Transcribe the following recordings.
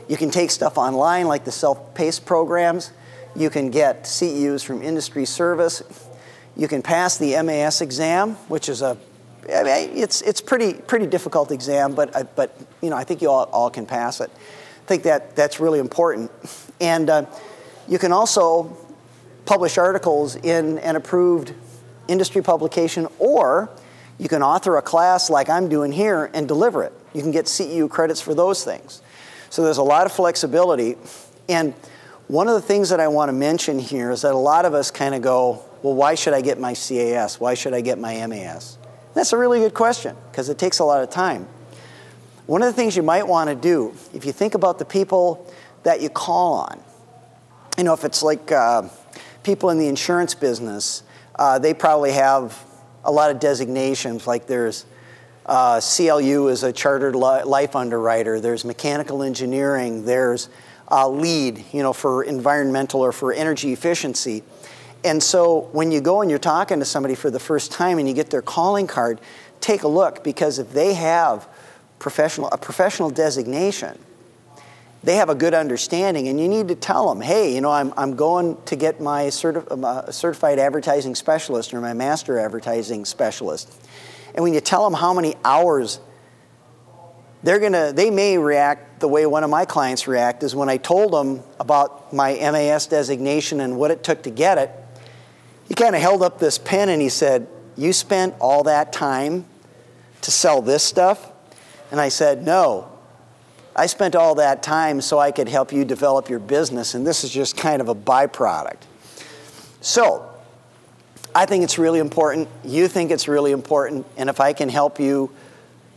You can take stuff online like the self-paced programs. You can get CEUs from industry service. You can pass the MAS exam, which is it's pretty difficult exam, but you know, I think you all can pass it. I think that's really important. And you can also publish articles in an approved industry publication, or you can author a class like I'm doing here and deliver it. You can get CEU credits for those things. So there's a lot of flexibility. And one of the things that I want to mention here is that a lot of us kind of go, well, why should I get my CAS? Why should I get my MAS? That's a really good question, because it takes a lot of time. One of the things you might want to do, if you think about the people that you call on, you know, if it's like people in the insurance business, they probably have a lot of designations, like there's CLU is a chartered life underwriter, there's mechanical engineering, there's LEED, you know, for environmental or for energy efficiency. And so when you go and you're talking to somebody for the first time and you get their calling card, take a look, because if they have a professional designation, they have a good understanding, and you need to tell them, hey, you know, I'm going to get my certified advertising specialist or my master advertising specialist. And when you tell them how many hours, they may react the way one of my clients react is when I told them about my MAS designation and what it took to get it. He kind of held up this pen and he said, you spent all that time to sell this stuff? And I said, no. I spent all that time so I could help you develop your business, and this is just kind of a byproduct. So I think it's really important. You think it's really important. And if I can help you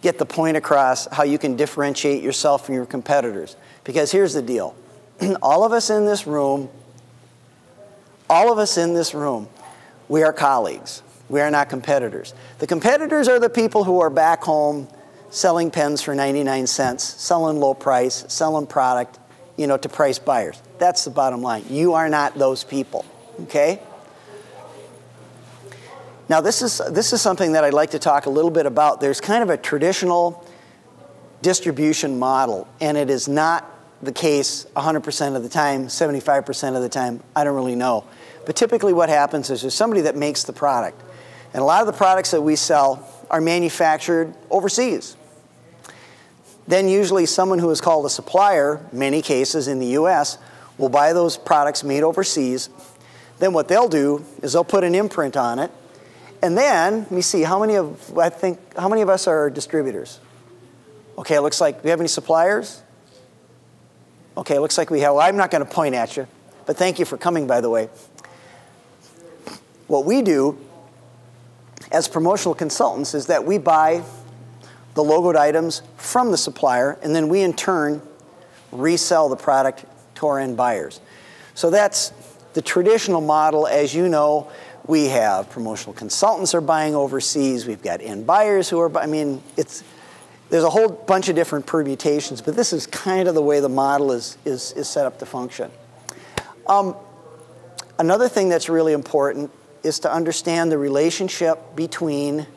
get the point across how you can differentiate yourself from your competitors. Because here's the deal. All of us in this room, we are colleagues. We are not competitors. The competitors are the people who are back home selling pens for 99 cents, selling low price, selling product, you know, to price buyers. That's the bottom line. You are not those people, okay? Now this is something that I'd like to talk a little bit about. There's kind of a traditional distribution model, and it is not the case 100% of the time, 75% of the time, I don't really know. But typically what happens is there's somebody that makes the product. And a lot of the products that we sell are manufactured overseas. Then usually someone who is called a supplier, many cases in the US, will buy those products made overseas. Then what they'll do is they'll put an imprint on it. And then, let me see, how many of us are distributors? Okay, it looks like, do we have any suppliers? Okay, it looks like we have. Well, I'm not going to point at you, but thank you for coming, by the way. What we do as promotional consultants is that we buy the logoed items from the supplier, and then we in turn resell the product to our end buyers. So that's the traditional model. As you know, we have promotional consultants are buying overseas. We've got end buyers who are buying. I mean, there's a whole bunch of different permutations, but this is kind of the way the model is set up to function. Another thing that's really important is to understand the relationship between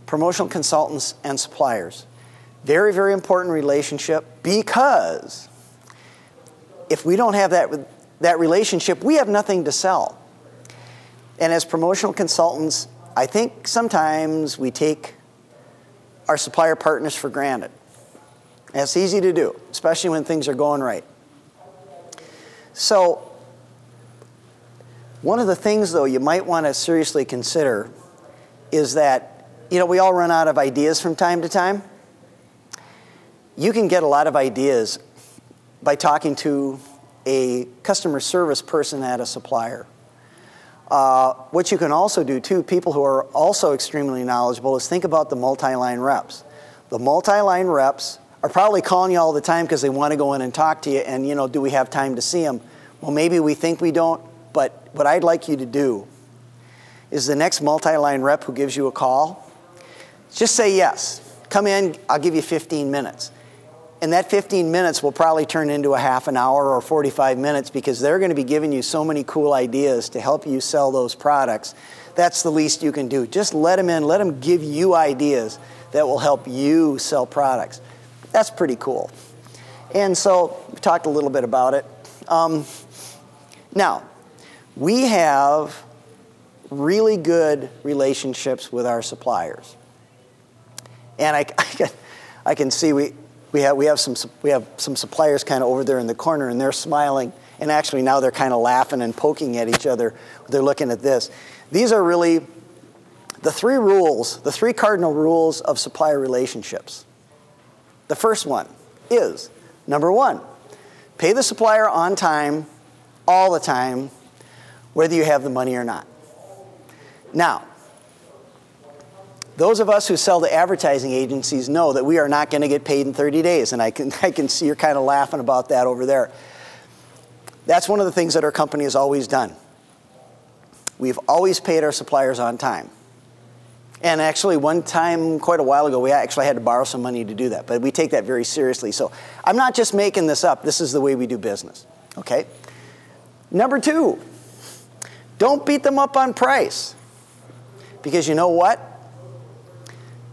promotional consultants and suppliers. Very, very important relationship, because if we don't have that relationship, we have nothing to sell. And as promotional consultants, I think sometimes we take our supplier partners for granted. That's easy to do, especially when things are going right. So one of the things, though, you might want to seriously consider is that, you know, we all run out of ideas from time to time. You can get a lot of ideas by talking to a customer service person at a supplier. What you can also do, too, people who are also extremely knowledgeable, is think about the multi-line reps. The multi-line reps are probably calling you all the time because they want to go in and talk to you, and, you know, do we have time to see them? Well, maybe we think we don't, but what I'd like you to do is the next multi-line rep who gives you a call, just say yes. Come in, I'll give you 15 minutes. And that 15 minutes will probably turn into a half an hour or 45 minutes, because they're going to be giving you so many cool ideas to help you sell those products. That's the least you can do. Just let them in. Let them give you ideas that will help you sell products. That's pretty cool. And so we talked a little bit about it. Now, we have really good relationships with our suppliers. And I can see we have some suppliers kind of over there in the corner, and they're smiling. And actually now they're kind of laughing and poking at each other. They're looking at this. These are really the three cardinal rules of supplier relationships. The first one is, number one, pay the supplier on time, all the time, whether you have the money or not. Now, those of us who sell to advertising agencies know that we are not going to get paid in 30 days. And I can see you're kind of laughing about that over there. That's one of the things that our company has always done. We've always paid our suppliers on time. And actually, one time, quite a while ago, we actually had to borrow some money to do that. But we take that very seriously. So I'm not just making this up. This is the way we do business. Okay? Number two, don't beat them up on price. Because you know what?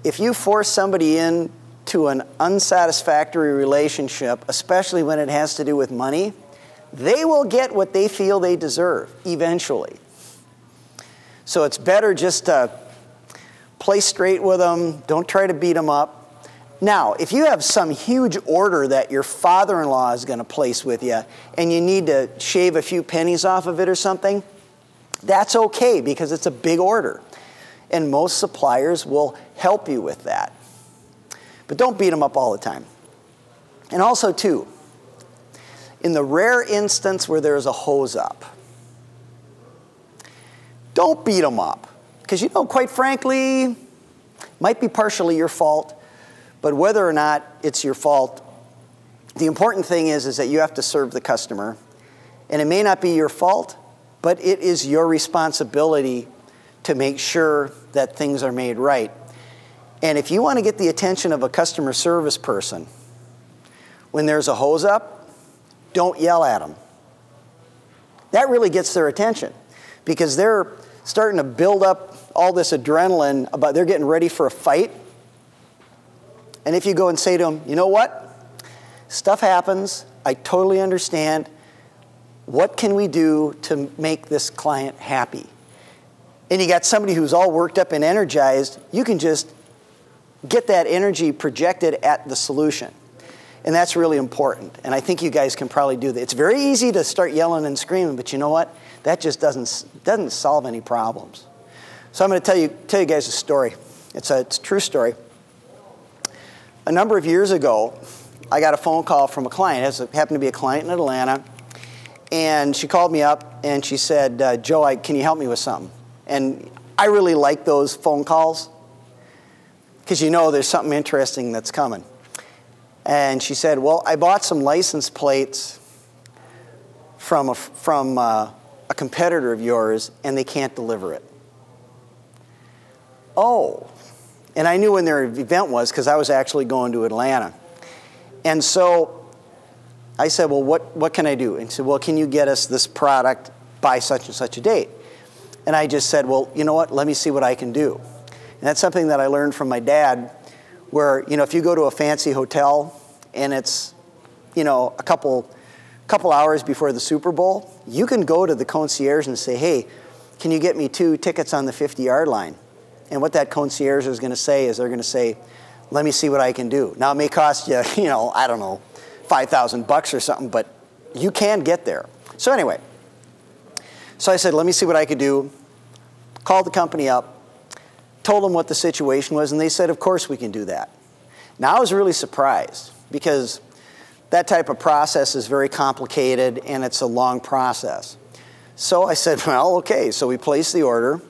If you force somebody into an unsatisfactory relationship, especially when it has to do with money, they will get what they feel they deserve eventually. So it's better just to play straight with them. Don't try to beat them up. Now, if you have some huge order that your father-in-law is going to place with you and you need to shave a few pennies off of it or something, that's okay because it's a big order. And most suppliers will help you with that. But don't beat them up all the time. And also, too, in the rare instance where there's a hose up, don't beat them up. Because, you know, quite frankly, might be partially your fault, but whether or not it's your fault, the important thing is that you have to serve the customer. And it may not be your fault, but it is your responsibility to make sure that things are made right. And if you want to get the attention of a customer service person, when there's a hose up, don't yell at them. That really gets their attention because they're starting to build up all this adrenaline about they're getting ready for a fight. And if you go and say to them, you know what? Stuff happens. I totally understand. What can we do to make this client happy? And you got somebody who's all worked up and energized, you can just get that energy projected at the solution. And that's really important. And I think you guys can probably do that. It's very easy to start yelling and screaming, but you know what? That just doesn't solve any problems. So I'm going to tell you guys a story. It's a true story. A number of years ago, I got a phone call from a client. It happened to be a client in Atlanta. And she called me up and she said, Joe, can you help me with something? And I really like those phone calls because you know there's something interesting that's coming. And she said, well, I bought some license plates from a competitor of yours and they can't deliver it. Oh. And I knew when their event was because I was actually going to Atlanta. And so I said, well, what can I do? And she said, well, can you get us this product by such and such a date? And I just said, well, you know what? Let me see what I can do. And that's something that I learned from my dad where, you know, if you go to a fancy hotel and it's, you know, a couple hours before the Super Bowl, you can go to the concierge and say, hey, can you get me 2 tickets on the 50-yard line? And what that concierge is going to say is they're going to say, let me see what I can do. Now, it may cost you, you know, I don't know, $5,000 or something, but you can get there. So anyway, so I said, let me see what I could do. Called the company up, told them what the situation was, and they said, of course we can do that. Now I was really surprised because that type of process is very complicated and it's a long process. So I said, well, okay. So we placed the order,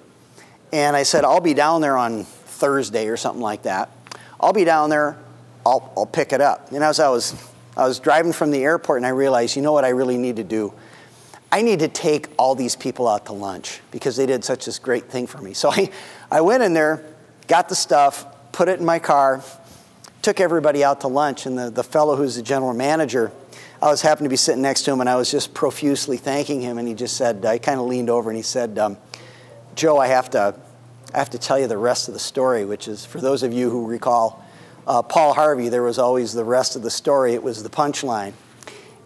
and I said, I'll be down there on Thursday or something like that. I'll be down there. I'll pick it up. And as I was driving from the airport, and I realized, you know what I really need to do? I need to take all these people out to lunch because they did such this great thing for me. So I went in there, got the stuff, put it in my car, took everybody out to lunch, and the fellow who's the general manager, I was happened to be sitting next to him, and I was just profusely thanking him, and he just said, I kind of leaned over and he said, Joe, I have to tell you the rest of the story, which is, for those of you who recall, Paul Harvey, there was always the rest of the story. It was the punchline.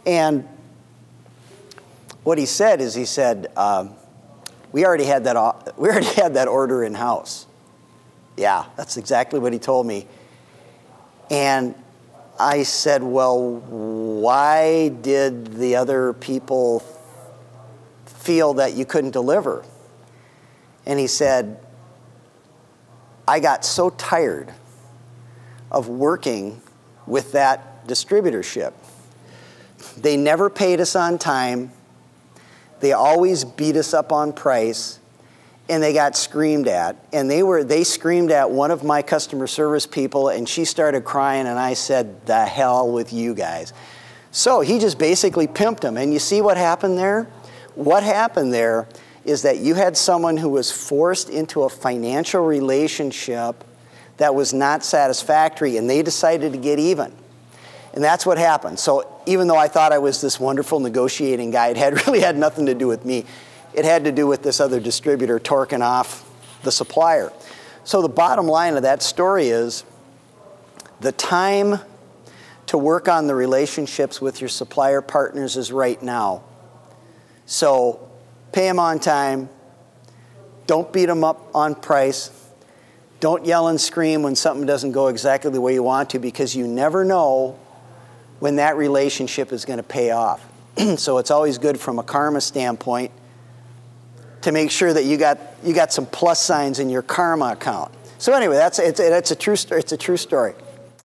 And what he said is, he said, we already had that order in house. Yeah, that's exactly what he told me. And I said, well, why did the other people feel that you couldn't deliver? And he said, I got so tired of working with that distributorship. They never paid us on time. They always beat us up on price, and they got screamed at. And they screamed at one of my customer service people, and she started crying, and I said, the hell with you guys. So he just basically pimped them. And you see what happened there? What happened there is that you had someone who was forced into a financial relationship that was not satisfactory, and they decided to get even. And that's what happened. So even though I thought I was this wonderful negotiating guy, it really had nothing to do with me. It had to do with this other distributor torquing off the supplier. So the bottom line of that story is the time to work on the relationships with your supplier partners is right now. So pay them on time. Don't beat them up on price. Don't yell and scream when something doesn't go exactly the way you want to, because you never know when that relationship is going to pay off. So it's always good from a karma standpoint to make sure that you got some plus signs in your karma account. So anyway, it's a true story.